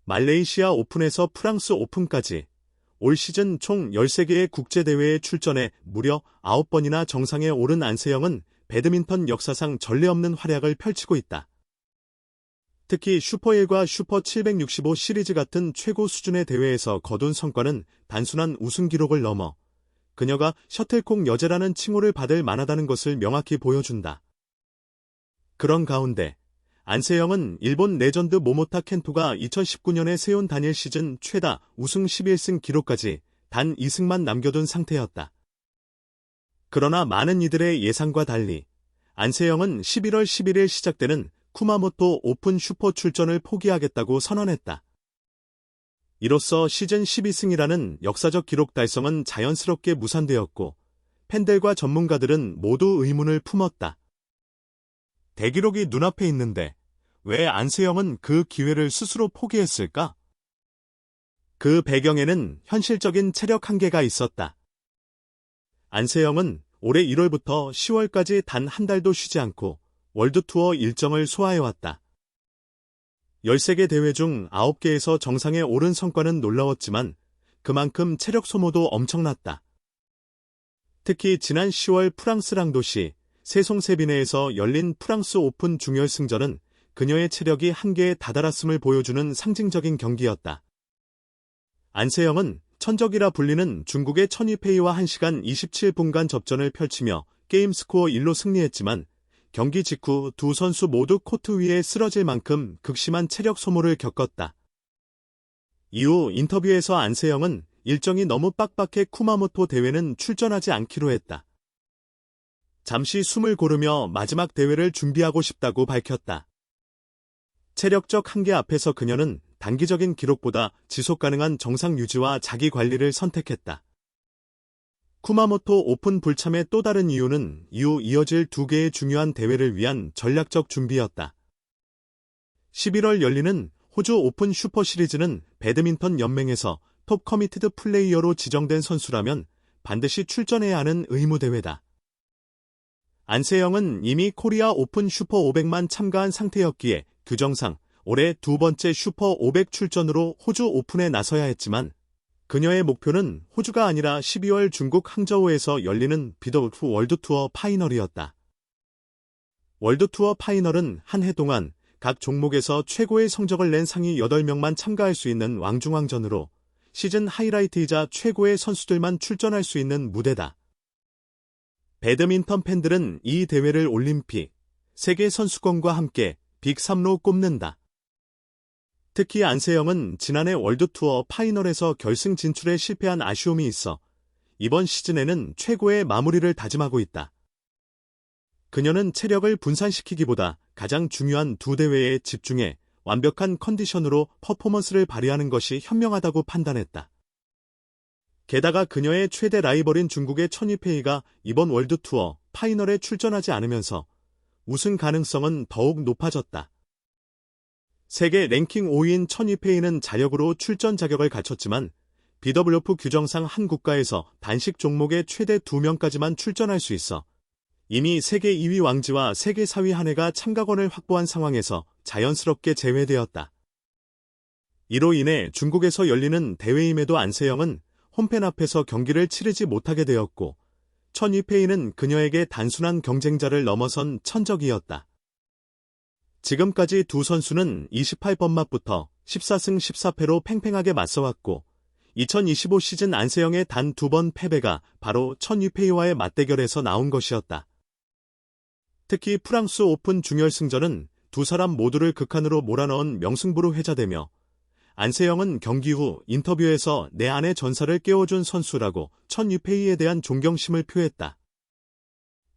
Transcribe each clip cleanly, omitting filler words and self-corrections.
말레이시아 오픈에서 프랑스 오픈까지 올 시즌 총 13개의 국제대회에 출전해 무려 9번이나 정상에 오른 안세영은 배드민턴 역사상 전례 없는 활약을 펼치고 있다. 특히 슈퍼1과 슈퍼 765 시리즈 같은 최고 수준의 대회에서 거둔 성과는 단순한 우승 기록을 넘어 그녀가 셔틀콕 여제라는 칭호를 받을 만하다는 것을 명확히 보여준다. 그런 가운데 안세영은 일본 레전드 모모타 켄토가 2019년에 세운 단일 시즌 최다 우승 11승 기록까지 단 2승만 남겨둔 상태였다. 그러나 많은 이들의 예상과 달리 안세영은 11월 11일 시작되는 쿠마모토 오픈 슈퍼 출전을 포기하겠다고 선언했다. 이로써 시즌 12승이라는 역사적 기록 달성은 자연스럽게 무산되었고 팬들과 전문가들은 모두 의문을 품었다. 대기록이 눈앞에 있는데 왜 안세영은 그 기회를 스스로 포기했을까? 그 배경에는 현실적인 체력 한계가 있었다. 안세영은 올해 1월부터 10월까지 단 한 달도 쉬지 않고 월드투어 일정을 소화해왔다. 13개 대회 중 9개에서 정상에 오른 성과는 놀라웠지만 그만큼 체력 소모도 엄청났다. 특히 지난 10월 프랑스 랑도시 세송세비네에서 열린 프랑스 오픈 중결승전은 그녀의 체력이 한계에 다다랐음을 보여주는 상징적인 경기였다. 안세영은 천적이라 불리는 중국의 천이페이와 1시간 27분간 접전을 펼치며 게임 스코어 1로 승리했지만 경기 직후 두 선수 모두 코트 위에 쓰러질 만큼 극심한 체력 소모를 겪었다. 이후 인터뷰에서 안세영은 일정이 너무 빡빡해 쿠마모토 대회는 출전하지 않기로 했다. 잠시 숨을 고르며 마지막 대회를 준비하고 싶다고 밝혔다. 체력적 한계 앞에서 그녀는 단기적인 기록보다 지속 가능한 정상 유지와 자기 관리를 선택했다. 쿠마모토 오픈 불참의 또 다른 이유는 이후 이어질 2개의 중요한 대회를 위한 전략적 준비였다. 11월 열리는 호주 오픈 슈퍼 시리즈는 배드민턴 연맹에서 톱 커미티드 플레이어로 지정된 선수라면 반드시 출전해야 하는 의무 대회다. 안세영은 이미 코리아 오픈 슈퍼 500만 참가한 상태였기에 규정상 올해 2번째 슈퍼 500 출전으로 호주 오픈에 나서야 했지만 그녀의 목표는 호주가 아니라 12월 중국 항저우에서 열리는 BW 월드투어 파이널이었다. 월드투어 파이널은 한 해 동안 각 종목에서 최고의 성적을 낸 상위 8명만 참가할 수 있는 왕중왕전으로 시즌 하이라이트이자 최고의 선수들만 출전할 수 있는 무대다. 배드민턴 팬들은 이 대회를 올림픽, 세계 선수권과 함께 빅3로 꼽는다. 특히 안세영은 지난해 월드투어 파이널에서 결승 진출에 실패한 아쉬움이 있어 이번 시즌에는 최고의 마무리를 다짐하고 있다. 그녀는 체력을 분산시키기보다 가장 중요한 2대회에 집중해 완벽한 컨디션으로 퍼포먼스를 발휘하는 것이 현명하다고 판단했다. 게다가 그녀의 최대 라이벌인 중국의 천이페이가 이번 월드투어 파이널에 출전하지 않으면서 우승 가능성은 더욱 높아졌다. 세계 랭킹 5위인 천이페이는 자력으로 출전 자격을 갖췄지만 BWF 규정상 한 국가에서 단식 종목의 최대 2명까지만 출전할 수 있어 이미 세계 2위 왕지와 세계 4위 한 해가 참가권을 확보한 상황에서 자연스럽게 제외되었다. 이로 인해 중국에서 열리는 대회임에도 안세영은 홈팬 앞에서 경기를 치르지 못하게 되었고 천이페이는 그녀에게 단순한 경쟁자를 넘어선 천적이었다. 지금까지 두 선수는 28번 맞부터 14승 14패로 팽팽하게 맞서왔고 2025 시즌 안세영의 단 2번 패배가 바로 천이페이와의 맞대결에서 나온 것이었다. 특히 프랑스 오픈 중결승전은 두 사람 모두를 극한으로 몰아넣은 명승부로 회자되며 안세영은 경기 후 인터뷰에서 내 안의 전사를 깨워준 선수라고 천이페이에 대한 존경심을 표했다.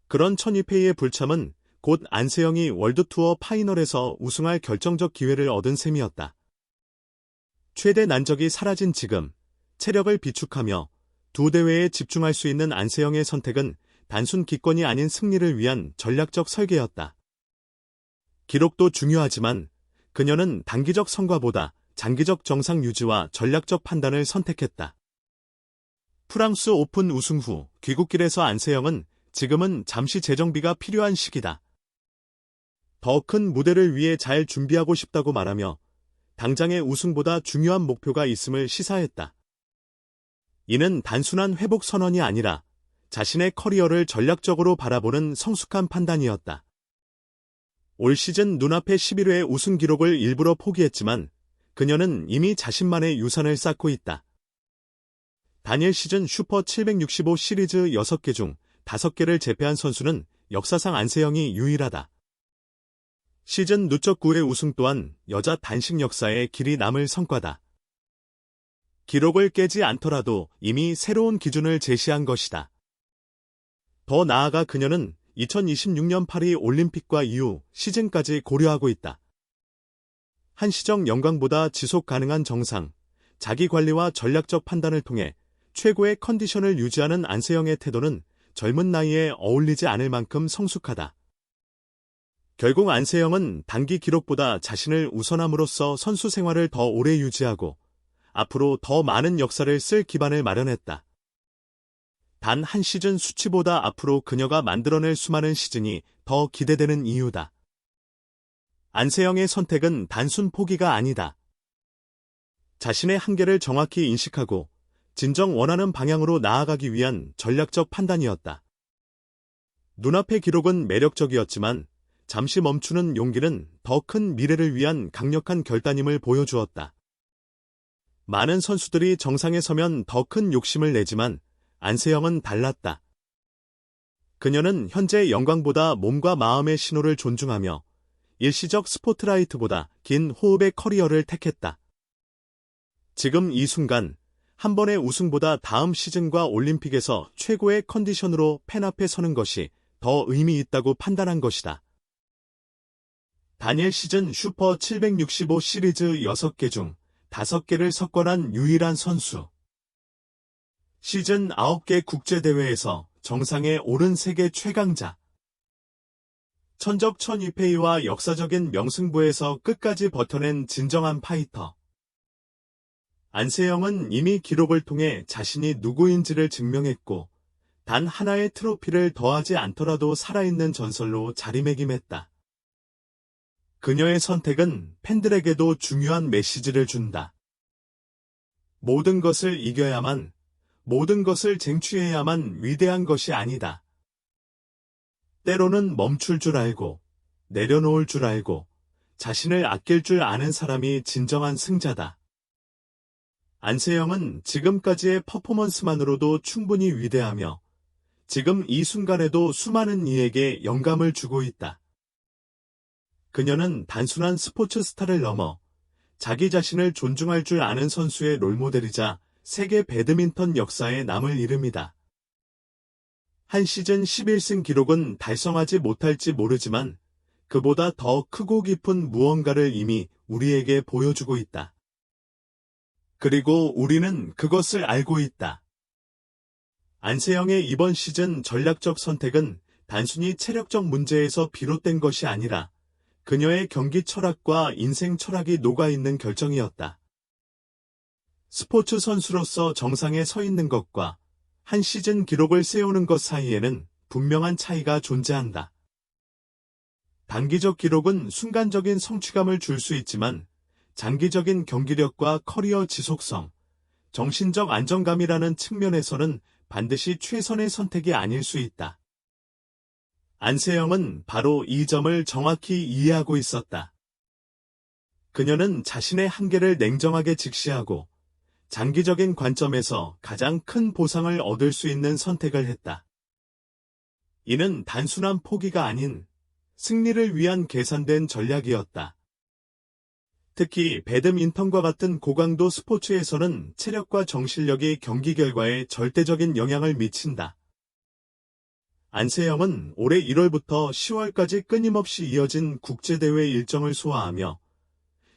그런 천이페이의 불참은 곧 안세영이 월드투어 파이널에서 우승할 결정적 기회를 얻은 셈이었다. 최대 난적이 사라진 지금 체력을 비축하며 2대회에 집중할 수 있는 안세영의 선택은 단순 기권이 아닌 승리를 위한 전략적 설계였다. 기록도 중요하지만 그녀는 단기적 성과보다 장기적 정상 유지와 전략적 판단을 선택했다. 프랑스 오픈 우승 후 귀국길에서 안세영은 지금은 잠시 재정비가 필요한 시기다. 더 큰 무대를 위해 잘 준비하고 싶다고 말하며 당장의 우승보다 중요한 목표가 있음을 시사했다. 이는 단순한 회복 선언이 아니라 자신의 커리어를 전략적으로 바라보는 성숙한 판단이었다. 올 시즌 눈앞의 11회 우승 기록을 일부러 포기했지만 그녀는 이미 자신만의 유산을 쌓고 있다. 단일 시즌 슈퍼 765 시리즈 6개 중 5개를 제패한 선수는 역사상 안세영이 유일하다. 시즌 누적 9회 우승 또한 여자 단식 역사에 길이 남을 성과다. 기록을 깨지 않더라도 이미 새로운 기준을 제시한 것이다. 더 나아가 그녀는 2026년 파리 올림픽과 이후 시즌까지 고려하고 있다. 한시적 영광보다 지속 가능한 정상, 자기 관리와 전략적 판단을 통해 최고의 컨디션을 유지하는 안세영의 태도는 젊은 나이에 어울리지 않을 만큼 성숙하다. 결국 안세영은 단기 기록보다 자신을 우선함으로써 선수 생활을 더 오래 유지하고 앞으로 더 많은 역사를 쓸 기반을 마련했다. 단 한 시즌 수치보다 앞으로 그녀가 만들어낼 수많은 시즌이 더 기대되는 이유다. 안세영의 선택은 단순 포기가 아니다. 자신의 한계를 정확히 인식하고 진정 원하는 방향으로 나아가기 위한 전략적 판단이었다. 눈앞의 기록은 매력적이었지만 잠시 멈추는 용기는 더 큰 미래를 위한 강력한 결단임을 보여주었다. 많은 선수들이 정상에 서면 더 큰 욕심을 내지만 안세영은 달랐다. 그녀는 현재 영광보다 몸과 마음의 신호를 존중하며 일시적 스포트라이트보다 긴 호흡의 커리어를 택했다. 지금 이 순간 한 번의 우승보다 다음 시즌과 올림픽에서 최고의 컨디션으로 팬 앞에 서는 것이 더 의미 있다고 판단한 것이다. 단일 시즌 슈퍼 765 시리즈 6개 중 5개를 석권한 유일한 선수. 시즌 9개 국제대회에서 정상에 오른 세계 최강자. 천적 천이페이와 역사적인 명승부에서 끝까지 버텨낸 진정한 파이터. 안세영은 이미 기록을 통해 자신이 누구인지를 증명했고 단 하나의 트로피를 더하지 않더라도 살아있는 전설로 자리매김했다. 그녀의 선택은 팬들에게도 중요한 메시지를 준다. 모든 것을 이겨야만, 모든 것을 쟁취해야만 위대한 것이 아니다. 때로는 멈출 줄 알고, 내려놓을 줄 알고, 자신을 아낄 줄 아는 사람이 진정한 승자다. 안세영은 지금까지의 퍼포먼스만으로도 충분히 위대하며, 지금 이 순간에도 수많은 이에게 영감을 주고 있다. 그녀는 단순한 스포츠 스타를 넘어 자기 자신을 존중할 줄 아는 선수의 롤모델이자 세계 배드민턴 역사에 남을 이름이다. 한 시즌 11승 기록은 달성하지 못할지 모르지만 그보다 더 크고 깊은 무언가를 이미 우리에게 보여주고 있다. 그리고 우리는 그것을 알고 있다. 안세영의 이번 시즌 전략적 선택은 단순히 체력적 문제에서 비롯된 것이 아니라 그녀의 경기 철학과 인생 철학이 녹아있는 결정이었다. 스포츠 선수로서 정상에 서 있는 것과 한 시즌 기록을 세우는 것 사이에는 분명한 차이가 존재한다. 단기적 기록은 순간적인 성취감을 줄 수 있지만 장기적인 경기력과 커리어 지속성, 정신적 안정감이라는 측면에서는 반드시 최선의 선택이 아닐 수 있다. 안세영은 바로 이 점을 정확히 이해하고 있었다. 그녀는 자신의 한계를 냉정하게 직시하고 장기적인 관점에서 가장 큰 보상을 얻을 수 있는 선택을 했다. 이는 단순한 포기가 아닌 승리를 위한 계산된 전략이었다. 특히 배드민턴과 같은 고강도 스포츠에서는 체력과 정신력이 경기 결과에 절대적인 영향을 미친다. 안세영은 올해 1월부터 10월까지 끊임없이 이어진 국제대회 일정을 소화하며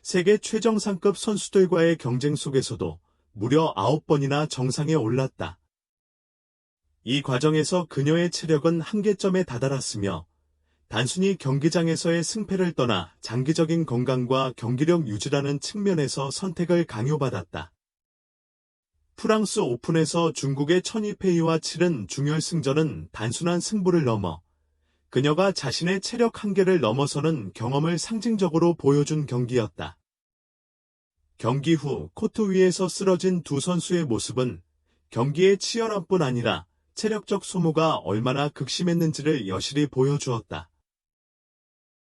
세계 최정상급 선수들과의 경쟁 속에서도 무려 9번이나 정상에 올랐다. 이 과정에서 그녀의 체력은 한계점에 다다랐으며 단순히 경기장에서의 승패를 떠나 장기적인 건강과 경기력 유지라는 측면에서 선택을 강요받았다. 프랑스 오픈에서 중국의 천이페이와 치른 중결승전은 단순한 승부를 넘어 그녀가 자신의 체력 한계를 넘어서는 경험을 상징적으로 보여준 경기였다. 경기 후 코트 위에서 쓰러진 두 선수의 모습은 경기의 치열함뿐 아니라 체력적 소모가 얼마나 극심했는지를 여실히 보여주었다.